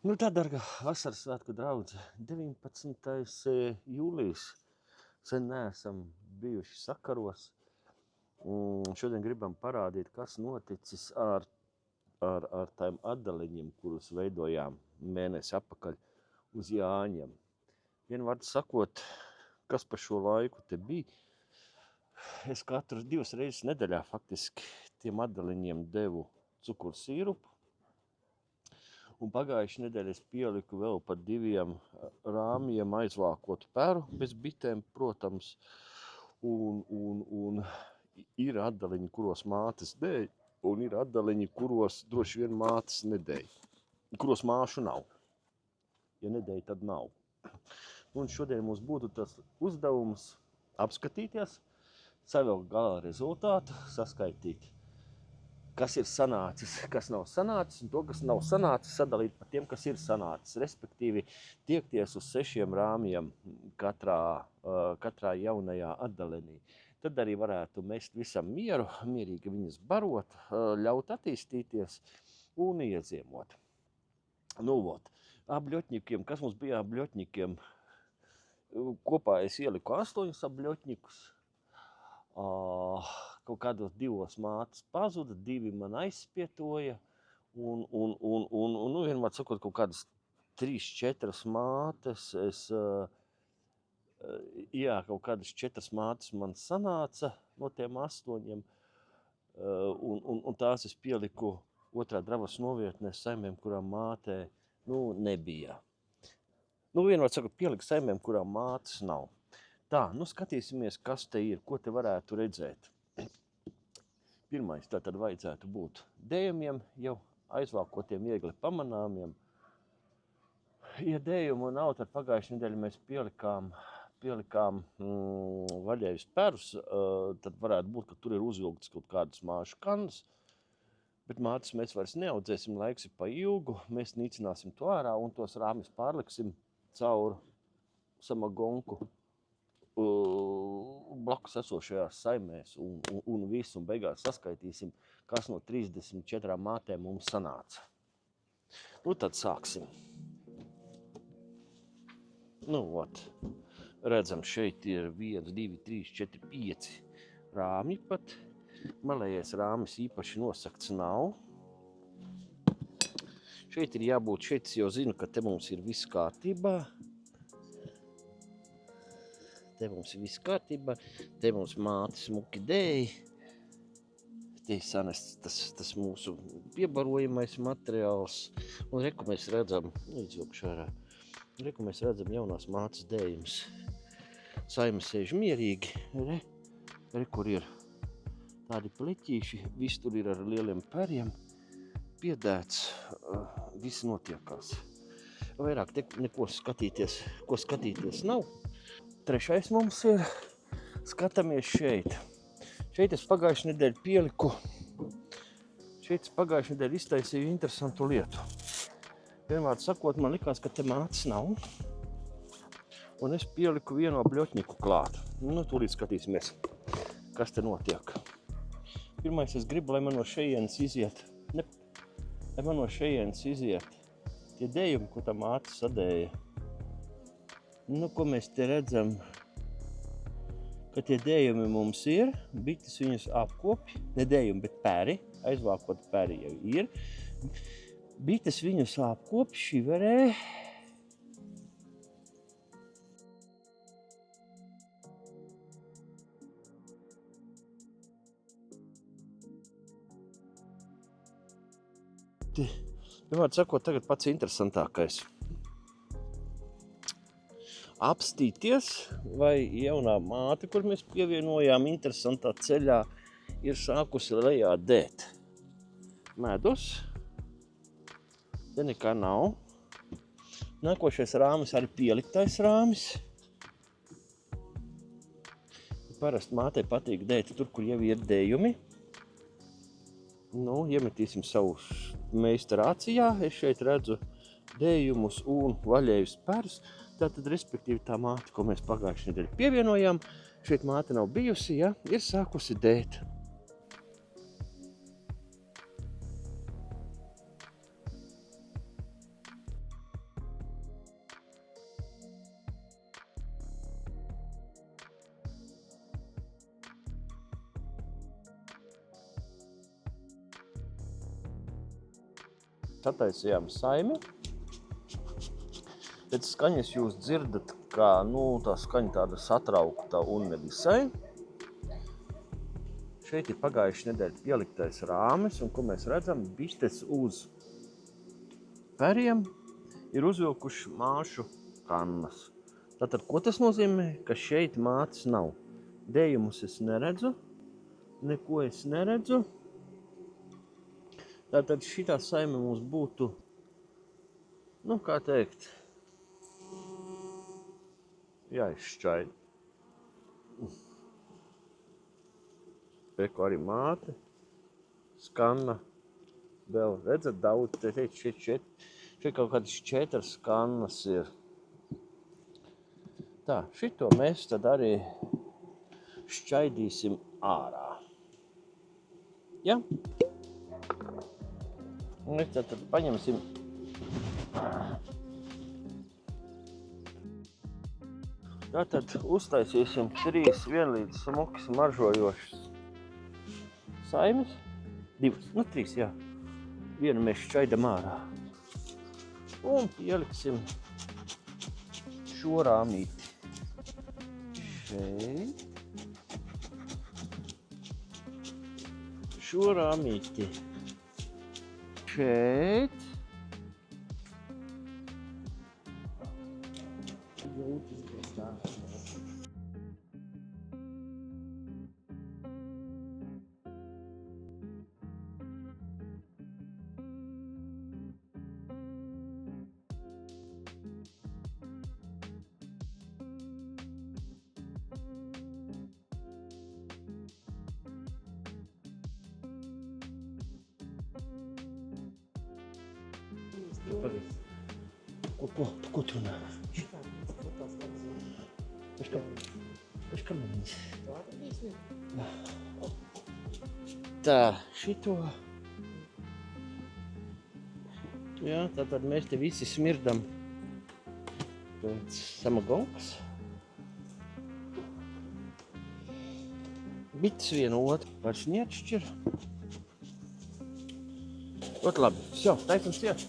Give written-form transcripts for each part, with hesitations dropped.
Nu tā, dargā vasaras svētku draudze, 19. jūlijas. Sen neesam bijuši sakaros. Šodien gribam parādīt, kas noticis ar tām atdaliņiem, kurus veidojām mēnesi atpakaļ uz Jāņiem. Vienvārdu sakot, kas pa šo laiku te bija, es katru 2 reizes nedēļā faktiski tiem atdaliņiem devu cukuru sīrupu. Un pagājušajā nedēļā es pieliku vēl pa 2 rāmjiem aizvākotu peru, bez bitēm, protams. Un ir atdaliņi, kuros mātes dēļ, un ir atdaliņi, kuros droši vien mātes nedēļ. Kuros māšu nav. Ja nedēļ, tad nav. Un šodien mums būtu tas uzdevums apskatīties, savilkt galā rezultātu, saskaitīt, kas ir sanācis, kas nav sanācis, un to, kas nav sanācis, sadalīt par tiem, kas ir sanācis. Respektīvi, tiekties uz 6 rāmjiem katrā jaunajā atdalenī. Tad arī varētu mest visam mieru, mierīgi viņus barot, ļaut attīstīties un ieziemot. Nu, vot, abļotņikiem, kas mums bija abļotņikiem? Kopā es ieliku 8 abļotņikus. Kaut kādos 2 mātes pazuda, 2 man aizspietoja, un vienmēr sakot, kaut kādas 3-4 mātes, kaut kādas 4 mātes man sanāca no tiem 8, un tās es pieliku otrā dravas novietnē saimēm, kurām mātē, nebija. Vienmēr sakot, pieliku saimēm, kurām mātes nav. Tā, skatīsimies, kas te ir, ko te varētu redzēt. Pirmais tātad vajadzētu būt dējumiem, jau aizvākotiem viegli pamanāmiem. Ja dējumu nav, tad pagājušajā nedēļā mēs pielikām vaļējus perus, tad varētu būt, ka tur ir uzvilktas kaut kādas māšu kannas, bet mātes mēs vairs neaudzēsim, laiks ir pa ilgu, mēs nīcināsim to ārā un tos rāmis pārliksim caur samagonku blakus esošajās saimēs un visu, un beigās saskaitīsim, kas no 34 mātēm mums sanāca. Tad sāksim. Redzam, šeit ir 1, 2, 3, 4, 5 rāmi pat. Malējais rāmis īpaši nosakts nav. Šeit ir jābūt, šeit jau zinu, ka te mums ir viss kārtībā. Te mums ir viss kārtībā, te mums mātes smuki dēji, te ir sanests tas mūsu piebarojamais materiāls, un reku mēs redzam, jaunās mātes dējumus. Saima sēž mierīgi, kur ir tādi pleķīši, viss tur ir ar lieliem periem, piedēts, viss notiekās. Vairāk te neko skatīties nav. Trešais mums ir, skatāmies šeit. Šeit es pagājušajā nedēļā pieliku, iztaisīju interesantu lietu. Vienvārdu sakot, man likās, ka te mātes nav, un es pieliku vienu abļotņiku klāt. Tūlīt skatīsimies, kas te notiek. Pirmais es gribu, lai man no šejienes iziet tie dējumi, ko tā māte sadēja. Ko mēs te redzam, ka tie dējumi mums ir, bites viņus apkopj, ne dējumi, bet peri, aizvākot peri jau ir. Bites viņus apkopj, šiverē. Vienmēr sakot, tagad pats interesantākais. Apstīties, vai jaunā māte, kur mēs pievienojām interesantā ceļā, ir sākusi lejā dēt medus. Te nekā nav. Nākošais rāmis arī pieliktais rāmis. Parasti mātei patīk dēt tur, kur jau ir dējumi. Iemetīsim savu meistarācijā. Es šeit redzu dējumus un vaļējus perus. Tātad, respektīvi, tā māte, ko mēs pagājušajā nedēļā pievienojām, šeit māte nav bijusi, ir sākusi dēt. Sataisījām saimi. Pēc skaņas jūs dzirdat, kā tā skaņa tāda satraukta un nevisai. Šeit ir pagājuši nedēļa ieliktais rāmis, un ko mēs redzam, bites uz periem ir uzvilkuši māšu kannas. Tātad, ko tas nozīmē? Ka šeit mātes nav. Dējumus es neredzu, neko es neredzu. Tātad šitā saime mums būtu, kā teikt, jāizšķaida. Reku arī māte, skanna, vēl redzat daudz, šeit kaut kādas 4 skannas ir. Tā, šito mēs tad arī šķaidīsim ārā. Ja? Un mēs tad paņemsim Tātad uztaisīsim 3 vienlīdz smuki smaržojošas saimes. 2, 3, jā. Vienu mēs šķaidam ārā. Un ieliksim šo rāmīti. Šeit. Šo rāmīti. Šeit. Ko tu runā? Pēc kameriņas. Tā, šito. Jā, tātad mēs te visi smirdam pēc samagonkas. Bites vienu otru vairs neatšķir. Ot labi, все, taisam ciet.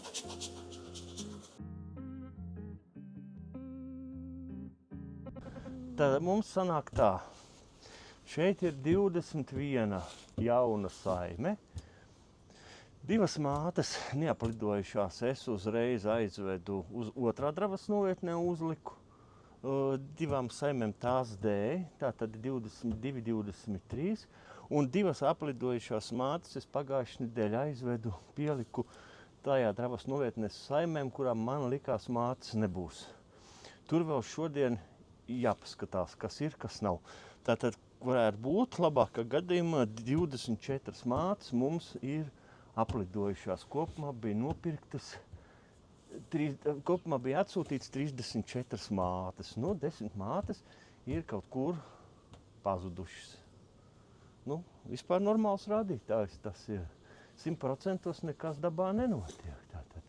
Tad mums sanāk tā. Šeit ir 21 jauna saime. 2 mātes neaplidojušās es uzreiz aizvedu uz otrā dravas novietnē uzliku. 2 saimēm tās dēļ, tātad 22, 23. Un 2 aplidojušās mātes es pagājušajā nedēļā aizvedu, pieliku tajā dravas novietnes saimēm, kurām man likās mātes nebūs. Tur vēl šodien jāpaskatās, kas ir, kas nav. Tātad varētu būt labākā gadījumā 24 mātes mums ir aplidojušās. Kopumā bija nopirktas, kopumā bija atsūtīts 34 mātes. 10 mātes ir kaut kur pazudušas. Vispār normāls rādītājs tas ir. 100% nekas dabā nenotiek. Tātad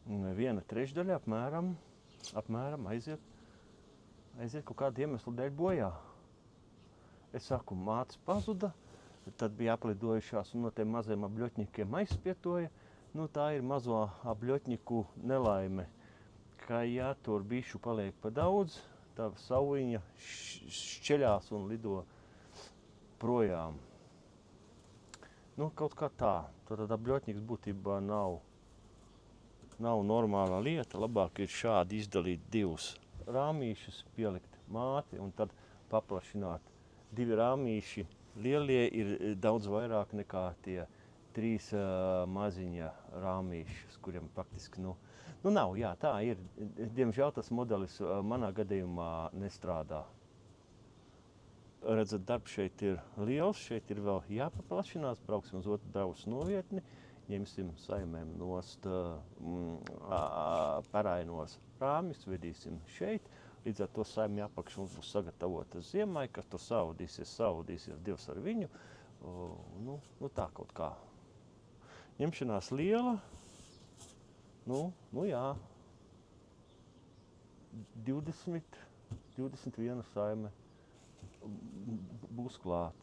1/3 apmēram aiziet kaut kādu iemeslu dēļ bojā. Es saku, mātes pazuda, tad bija aplidojušās un no tiem maziem abļotņikiem aizspietoja. Tā ir mazo abļotņiku nelaime, ka ja tur bišu paliek pa daudz, tā sauiņa šķeļās un lido projām. Kaut kā tā. Tad abļotņiks būtībā nav normāla lieta. Labāk ir šādi izdalīt 2 rāmīšus, pielikt māti un tad paplašināt. 2 rāmīši lielie ir daudz vairāk nekā tie 3 maziņa rāmīšus, kuriem praktiski nav. Jā, tā ir. Diemžēl tas modelis manā gadījumā nestrādā. Redzat, darbs šeit ir liels, šeit ir vēl jāpaplašinās, brauksim uz otru dravas novietni, ņemsim saimēm nost perainos rāmis, vedīsim šeit, līdz ar to saimē apakša mums būs sagatavota ziemai, kas tur savadīsies 2 ar viņu, tā kaut kā. Ņemšanās liela, jā, 21 saime būs klāt.